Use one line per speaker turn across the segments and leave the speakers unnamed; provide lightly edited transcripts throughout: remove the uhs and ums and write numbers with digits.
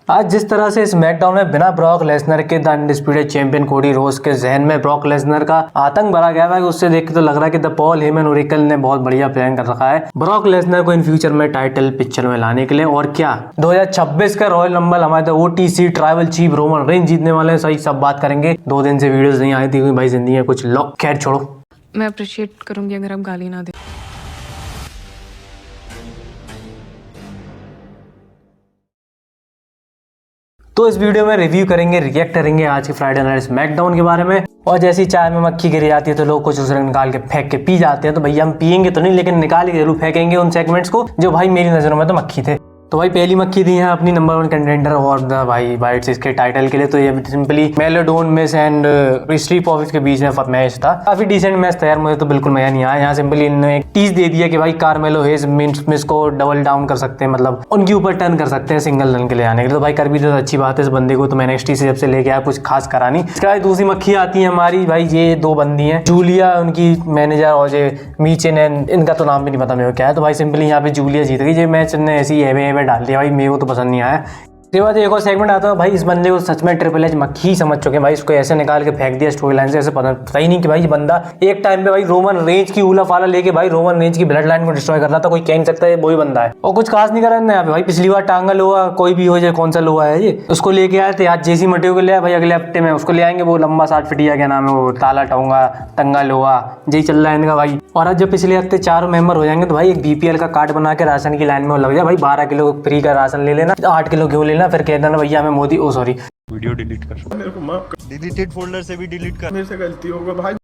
आज जिस तरह से स्मैकडाउन में बिना ब्रॉक लेसनर के the undisputed champion Cody Rhodes के जहन में ब्रॉक लेसनर का आतंक भरा गया है, उससे देख के तो लग रहा है कि द पॉल हेमन ओरेकल ने बहुत बढ़िया प्लान कर रखा है ब्रॉक लेसनर को इन फ्यूचर में टाइटल पिक्चर में लाने के लिए। और क्या 2026 का रॉयल रंबल हमारे OTC tribal chief Roman Reigns जीतने वाले हैं। सही सब बात करेंगे। 2 दिन से वीडियोस नहीं आई थी भाई, जिंदगी में कुछ लो, खैर छोड़ो।
मैं अप्रिशिएट करूंगी अगर आप गाली ना दें।
तो इस वीडियो में रिव्यू करेंगे, रिएक्ट करेंगे आज के फ्राइडे नाइट स्मैकडाउन के बारे में। और जैसी चाय में मक्खी गिर जाती है तो लोग कुछ उसे निकाल के फेंक के पी जाते हैं, तो भैया हम पियेंगे तो नहीं, लेकिन निकाल के जरूर फेंकेंगे उन सेगमेंट्स को जो भाई मेरी नजरों में तो मक्खी थे। तो भाई पहली मक्खी दी है अपनी नंबर 1 कंटेंडर और भाई बाइट्स इसके टाइटल के लिए। तो ये सिंपली मेलोडोन मिस एंड स्ट्रीट प्रॉफिट्स के बीच में मैच था, काफी डिसेंट मैच था यार, मुझे तो बिल्कुल मजा नहीं आया। यहाँ सिंपली इन्होंने एक टीज दे दिया कि भाई कार्मेलो हेज मिस को डबल डाउन कर सकते हैं, मतलब उनके ऊपर टर्न कर सकते हैं सिंगल रन के लिए आने के लिए। तो भाई कर भी तो अच्छी बात है इस बंदे को, तो मैंने NXT से जब से लेके आया कुछ खास करा नहीं। इसके बाद दूसरी मक्खी आती है हमारी भाई, ये 2 बंदी हैं, जूलिया उनकी मैनेजर और ये मीचन, इनका तो नाम भी नहीं पता मेरे को क्या है। तो भाई सिंपली यहाँ पे जूलिया जीत गई। ये मैच ने ऐसी एवे डाल दिया भाई, मेरे को तो पसंद नहीं आया। उसके बाद एक और सेगमेंट आता है भाई, इस बंदे को सच में ट्रिपल एच मक्खी समझ चुके हैं भाई, इसको ऐसे निकाल के फेंक दिया स्टोरी लाइन से, ऐसे पता ही नहीं कि भाई ये बंदा एक टाइम पे भाई रोमन रेंज की उला फाला लेके भाई रोमन रेंज की ब्लड लाइन को डिस्ट्रॉय कर रहा था। कोई कह नहीं सकता ये वही बंदा है, और कुछ खास नहीं कर रहा है भाई। पिछली बार टांगा लोहा कोई भी हो जाए, कौन सा लोहा है ये, उसको लेके आए थे। आज जेसी मटेओ को ले आए भाई, अगले हफ्ते में उसको ले आएंगे, वो लंबा 60 फीटिया क्या नाम है वो, ताला टोंगा टंगा लोहा, यही चल रहा है इनका भाई। और आज जब पिछले हफ्ते 4 मेंबर हो जाएंगे तो भाई एक BPL का कार्ड बना के राशन की लाइन में लग जाए भाई, 12 किलो फ्री का राशन ले लेना, 8 किलो घी लेना, फिर कह देना भैया हमें मोदी
वीडियो डिलीट कर, मेरे को माफ कर, डिलीटेड फोल्डर से भी डिलीट कर, मेरे से गलती हो गई भाई।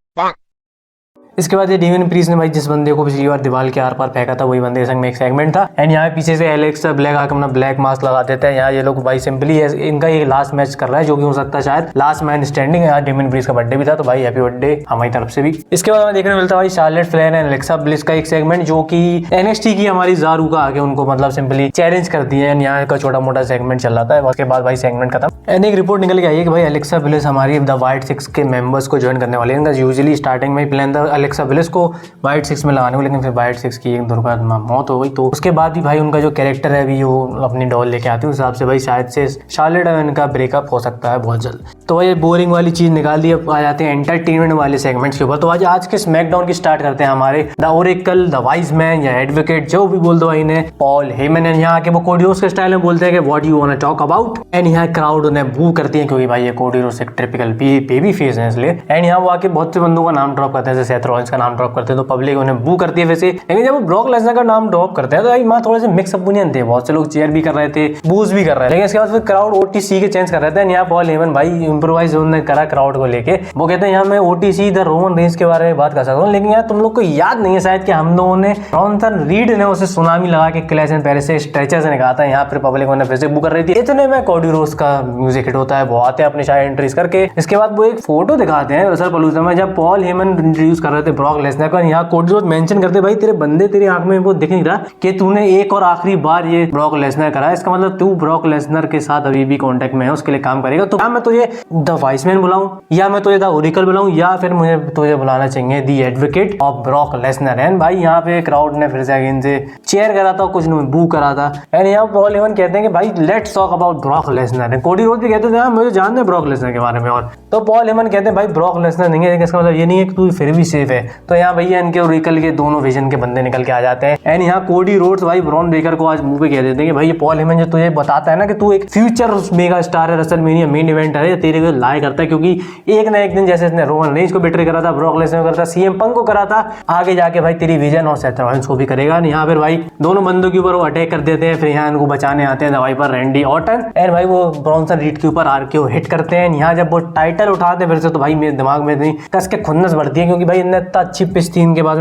इसके बाद ये डेमियन प्रीस्ट ने भाई जिस बंदे को पिछली बार दीवार के आर पार फेंका था, वही बंदे के संग में एक सेगमेंट था। एंड यहाँ पीछे से एलेक्सा ब्लैक आकर अपना ब्लैक मास्क लगा देते हैं। यहाँ ये लोग भाई सिंपली इनका ये लास्ट मैच कर रहा है, जो कि हो सकता है शायद लास्ट मैन स्टैंडिंग। यहाँ डेमियन प्रीस्ट का बर्थडे भी था, तो भाई हैप्पी बर्थडे हमारी तरफ से भी। इसके बाद हमें देखने मिलता है भाई Charlotte Flair and Alexa bliss का एक सेगमेंट, जो कि NXT की हमारी ज़ारू का आगे उनको मतलब सिंपली चैलेंज कर दिए। एंड यहाँ का छोटा मोटा सेगमेंट चल रहा था, उसके बाद भाई सेगमेंट खत्म। एंड एक रिपोर्ट निकल के आई है कि भाई एलेक्सा ब्लिस हमारी द व्हाइट 6 के मेंबर्स को ज्वाइन करने वाले हैं। इनका यूजुअली स्टार्टिंग में प्लान था एलेक्सा ब्लिस को व्हाइट 6 में लगाने को, लेकिन फिर व्हाइट 6 की एक दुर्घटना मौत हो गई। तो उसके बाद भी भाई उनका जो कैरेक्टर है अभी वो अपनी डॉल लेके आती है, उस हिसाब से भाई शायद से शार्लेट और इनका ब्रेकअप हो सकता है बहुत जल्द। तो ये बोरिंग वाली चीज निकाल दी, अब आ जाते हैं एंटरटेनमेंट वाले सेगमेंट्स के ऊपर। तो आज के स्मैकडाउन की स्टार्ट करते हैं हमारे the Oracle, the wise man या एडवोकेट, जो भी बोल दो इन्हें, पॉल हेमन। यहाँ आके वो कोडी रोड्स के स्टाइल में बोलते हैं कि what you want to talk about. And यहाँ क्राउड उन्हें बू करती है, क्योंकि भाई ये कोडी रोड्स एक टिपिकल बेबी फेस है इसलिए। एंड यहाँ वो आके बहुत से बंदों का नाम ड्रॉप करते हैं, जैसे सेथ रॉलिंस का नाम ड्रॉप करते हैं तो पब्लिक उन्हें बू करती है वैसे। लेकिन जब वो ब्रॉक लेसनर का नाम ड्रॉप करते हैं तो भाई वहाँ थोड़े से मिक्स ओपिनियन थे, बहुत से लोग चेयर भी कर रहे थे, बूज भी कर रहे थे। लेकिन इसके बाद फिर क्राउड OTC के चेंज कर रहे थे। यहाँ पॉल हेमन भाई इम्प्रोवाइज उन्होंने करा क्राउड को लेके, वो कहते हैं यहाँ मैं OTC द रोमन रेंज के बारे में बात कर सकता हूँ, लेकिन यार तुम लोग को याद नहीं है शायद कि हम लोगों ने ब्रॉन्सन रीड ने उसे सुनामी लगा के क्लैश एंड पेरिस से स्ट्रेचर से निकाला था। यहाँ फिर पब्लिक उन्हें फिर से बू कर रही थी। इतने में कोडी रोड्स का म्यूजिक हिट होता है, वो आते हैं अपनी शायद एंट्रीज करके। इसके बाद वो एक फोटो दिखाते हैं रसलपलूजा में, जब पॉल हेमन इंट्रोड्यूस कर रहे थे ब्रॉक लेसनर को। यहाँ कोडी रोड्स मेंशन करते भाई तेरे बंदे तेरी आंख में वो दिख नहीं रहा कि तूने एक और आखिरी बार ये ब्रॉक लेसनर करा है, इसका मतलब तू ब्रॉक लेसनर के साथ अभी भी कांटेक्ट में है, उसके लिए काम करेगा। तो क्या मैं तुझे द वाइस मैन बुलाऊं, या मैं तुझे द ओरेकल बुलाऊं, या फिर मुझे तुझे बुलाना चाहिए the advocate of Brock Lesnar. And भाई यहाँ पे क्राउड ने फिर से अगेन से चेयर करा था, कुछ ने बू करा था। एंड यहाँ पॉल हेमन कहते हैं कि भाई let's talk about Brock Lesnar. Cody Rhodes भी कहते थे हाँ मुझे जानना है ब्रॉक लेसनर के बारे में। और तो पॉल हेमन कहते हैं भाई ब्रॉक लेसनर नहीं है, इसका मतलब ये नहीं है कि तू फिर भी सेफ है। तो यहाँ भैया इनके ओरेकल के दोनों विजन के बंदे निकल के आ जाते हैं। एंड यहाँ कोडी रोड्स भाई ब्रॉन ब्रेकर को आज मुंह पे कह देते हैं कि भाई ये पॉल हेमन जो तुझे बताता है ना कि तू एक फ्यूचर मेगा स्टार है, रेसलमेनिया मेन इवेंट है, तेरे को लाया करता है, क्योंकि एक ना एक दिन जैसे इसने रोमन रेंज को बेटर करा था, ब्रॉक लेसनर को करा था, CM पंक को करा था, आगे जाके भाई तेरी विजन और सेथ रॉलिंस को भी करेगा। यहाँ फिर भाई दोनों बंदों के ऊपर वो अटैक कर देते हैं। फिर यहाँ इनको बचाने आते हैं दवाई पर रैंडी ऑर्टन। एंड भाई वो ब्रॉन्सन रीड के ऊपर RKO हिट करते हैं। यहाँ जब वो टाइटल उठाते हैं फिर से, तो भाई मेरे दिमाग में नहीं कस के खुन्नस बढ़ती है, क्योंकि भाई इन्हें इतना अच्छी पिच थी इनके पास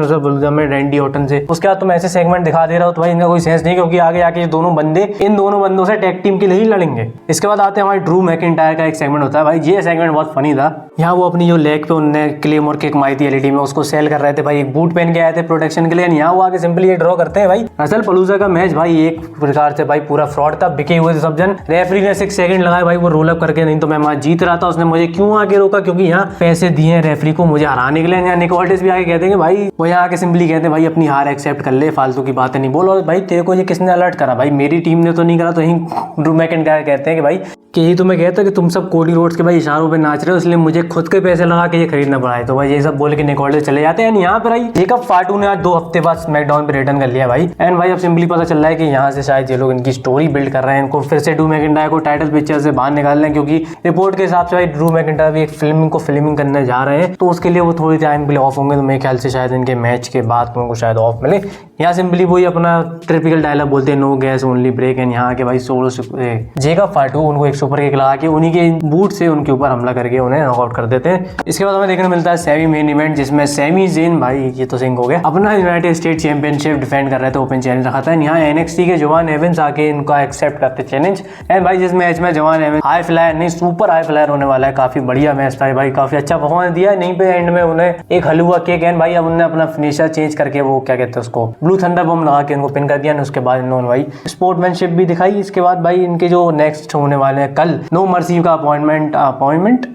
में रैंडी ऑर्टन से। उसके बाद तुम ऐसे सेगमेंट दिखा दे रहा हो तो भाई इनका कोई सेंस नहीं, क्योंकि आगे आके ये दोनों बंदे इन दोनों बंदों से टैग टीम के लिए ही लड़ेंगे। इसके बाद आते हैं हमारे ड्रू मैकिंटायर का एक सेगमेंट होता है भाई, ये सेगमेंट बहुत फनी था। यहाँ वो अपनी जो लेग पे उन्होंने क्लेमोर किक मारी थी LED में, उसको सेल कर रहे थे भाई, एक बूट पहन के आए थे प्रोटेक्शन के लिए। यहाँ वो आगे सिंपली ये ड्रॉ करते हैं भाई। रसलपलूजा का मैच भाई एक प्रकार से भाई पूरा फ्रॉड था, बिके हुए थे सब जन। रेफरी ने 6 सेकंड लगाए भाई वो रोल अप करके, नहीं तो मैं वहाँ जीत रहा था। उसने मुझे क्यों आके रोका? क्योंकि यहाँ पैसे दिए हैं रेफरी को मुझे हराने के लिए। यहाँ निक ऑल्टिस भी आके कहते हैं कि भाई, वो यहाँ आके सिंपली कहते हैं भाई अपनी हार एक्सेप्ट कर ले, फालतू की बातें नहीं बोल। और भाई तेरे को ये किसने अलर्ट करा? भाई मेरी टीम ने तो नहीं करा। तो यही ड्रू मैकिंटायर कहते हैं कि भाई कि यही तो मैं कहता कि तुम सब कोडी रोड्स के भाई इशारों पे नाच रहे हो, इसलिए मुझे खुद के पैसे लगा के ये खरीदना पड़ा है। तो भाई ये सब बोल के निक ऑल्टिस चले जाते हैं। यहाँ पर भाई जेकब फाटू ने आज 2 हफ्ते बाद स्मैकडाउन पे रिटर्न कर लिया भाई। एंड भाई अब सिंपली पता चल रहा है कि यहाँ से शायद ये लोग इनकी स्टोरी बिल्ड कर रहे हैं, इनको फिर से ड्रू मैकिंटायर को टाइटल पिक्चर से बाहर निकाल रहे हैं। क्योंकि रिपोर्ट के हिसाब से भाई ड्रू मैकिंटायर भी एक फिल्मिंग करने जा रहे हैं, तो उसके लिए वो थोड़ी टाइम के लिए ऑफ होंगे। तो मेरे ख्याल से शायद इनके मैच के बाद उनको शायद ऑफ मिले। यहाँ सिंपली वही अपना ट्रिपिकल डायलॉग बोलते हैं, no gas only brake. And यहाँ के भाई जेकब फाटू उनको एक सुपर किक लगा के उन्हीं के बूट से उनके ऊपर हमला करके उन्हें नॉकआउट कर देते हैं। इसके बाद हमें देखने मिलता है सेमी मेन इवेंट, जिसमें सैमी ज़ेन, भाई ये तो सिंह हो गया, अपना यूनाइटेड स्टेट चैंपियनशिप डिफेंड कर रहे थे, ओपन चैलेंज रखा था। यहाँ NXT के जवान एवेंस आके इनका एक्सेप्ट करते चैलेंज। एंड भाई जिस मैच में जवान एवेंस हाई फ्लायर नहीं सुपर हाई फ्लायर होने वाला है, काफी बढ़िया मैच था भाई, काफी अच्छा परफॉर्मेंस दिया। नहीं पे एंड में उन्हें एक हलवा केक, एंड भाई अब उन्होंने अपना फिनिशर चेंज करके वो क्या कहते हैं उसको ब्लू थंडर बम लगा के उनको पिन कर दिया। उसके बाद इन्होंने भाई स्पोर्ट्समैनशिप भी दिखाई। इसके बाद भाई इनके जो नेक्स्ट होने वाले हैं कल नो मर्सी का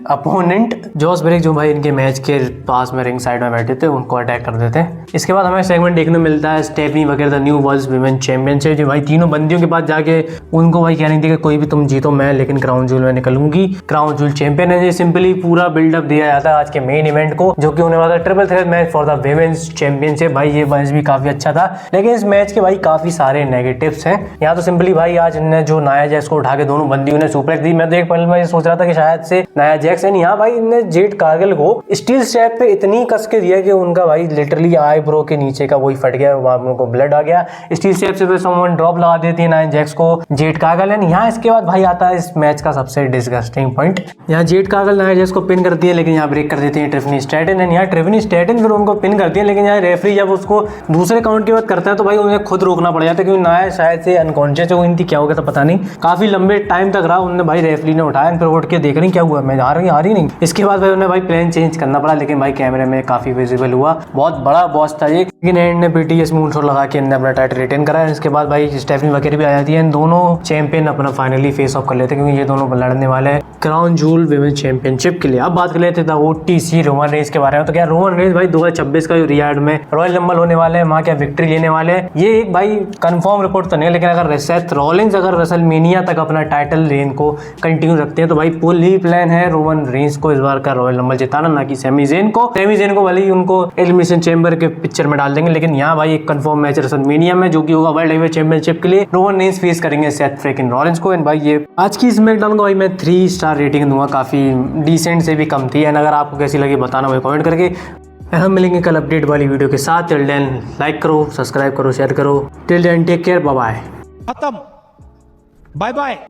अपोनेंट जॉस ब्रेक, जो भाई इनके मैच के पास में रिंग साइड में बैठे थे, उनको अटैक कर देते हैं। इसके बाद हमें सेगमेंट देखने मिलता है स्टेफनी वगैरह the new world women championship, जो भाई तीनों बंदियों के पास जाके उनको भाई कह रही थी कि कोई भी तुम जीतो मैं लेकिन क्राउन जूल में निकलूंगी, क्राउन जूल चैंपियन है। ये सिंपली पूरा बिल्डअप दिया जाता है आज के मेन इवेंट को, जो कि होने वाला triple threat match for the women's championship. भाई ये मैच भी काफी अच्छा था, लेकिन इस मैच के भाई काफी सारे नेगेटिव्स हैं। यहाँ तो सिंपली भाई आज इन्होंने जो नाया जैक्स को उठा के दोनों बंदियों ने सुप्लेक्स दी। मैं तो एक पल में ये सोच रहा था कि शायद से नाया जैक्स है। यहाँ भाई इन्होंने जेड कारगिल को स्टील स्ट्रैप पे इतनी कस के दिया कि उनका भाई लिटरली आई ब्रो के नीचे का वही फट गया, वहां उनको ब्लड आ गया। स्टील स्ट्रैप से समवन ड्रॉप लगा देती है नाया जैक्स को जेड कारगिल। यहाँ इसके बाद भाई आता है इस मैच का सबसे डिस्गस्टिंग पॉइंट। यहाँ जेड कारगिल नाया जैक्स को पिन करती है, लेकिन यहाँ ब्रेक कर देती है ट्रिफनी स्ट्रैटन। यहाँ ट्रिफनी स्ट्रैटन फिर उनको पिन करती है, लेकिन यहाँ रेफरी जब उसको दूसरे काउंट की बात करता है तो भाई उन्हें खुद रोकना पड़ जाता है, क्योंकि नाया शायद से अनकॉन्शियस हो गई थी, क्या हो गया था पता नहीं। काफी लंबे टाइम तक रहा, उन्होंने भाई रेफरी ने उठाया, फिर उठ के देख रही क्या हुआ, मैं आ रही नहीं। इसके बाद भाई उन्हें भाई प्लान चेंज करना पड़ा, लेकिन भाई कैमरे में काफी विजिबल हुआ, बहुत बड़ा बॉस था ये। लेकिन एंड ने PTS में मूनशॉट लगा के इन्होंने अपना टाइटल रिटेन करा। इसके बाद भाई स्टेफनी वगैरह भी आ जाती है, दोनों चैंपियन अपना फाइनली फेस ऑफ कर लेते हैं, क्योंकि ये दोनों लड़ने वाले हैं क्राउन जूल विमेन चैंपियनशिप के लिए। अब बात कर लेते थे OTC रोमन रेंस के बारे में। तो क्या रोमन रेंस भाई 2026 का जो रियाड में रॉयल रंबल होने वाले हैं, वहाँ क्या विक्ट्री लेने वाले हैं, ये एक भाई कंफर्म रिपोर्ट तो नहीं है, लेकिन अगर सेथ रॉलिंस अगर रेसलमेनिया तक अपना टाइटल रेन को कंटिन्यू रखते हैं तो भाई फुल ही प्लान है रोमन रेंस को इस बार का रॉयल रंबल जिताना, ना कि सैमी ज़ेन को। सैमी ज़ेन को भले ही उनको एलिमिनेशन चैम्बर के पिक्चर में डाल देंगे, लेकिन यहाँ भाई एक कंफर्म मैच रेसलमेनिया में जो कि होगा वर्ल्ड हेवीवेट चैंपियनशिप के लिए, रोमन रेंस फेस करेंगे सेथ फ्रिकिन रॉलिंस को। एंड भाई ये आज की स्मैकडाउन को भाई मैं 3 स्टार रेटिंग दूंगा, काफी डिसेंट से भी कम थी। एंड अगर आपको कैसी लगी बताना मुझे कमेंट करके। हम मिलेंगे कल अपडेट वाली वीडियो के साथ। टिल देन लाइक करो, सब्सक्राइब करो, शेयर करो। Till then take care, bye bye.
खत्म, बाय बाय।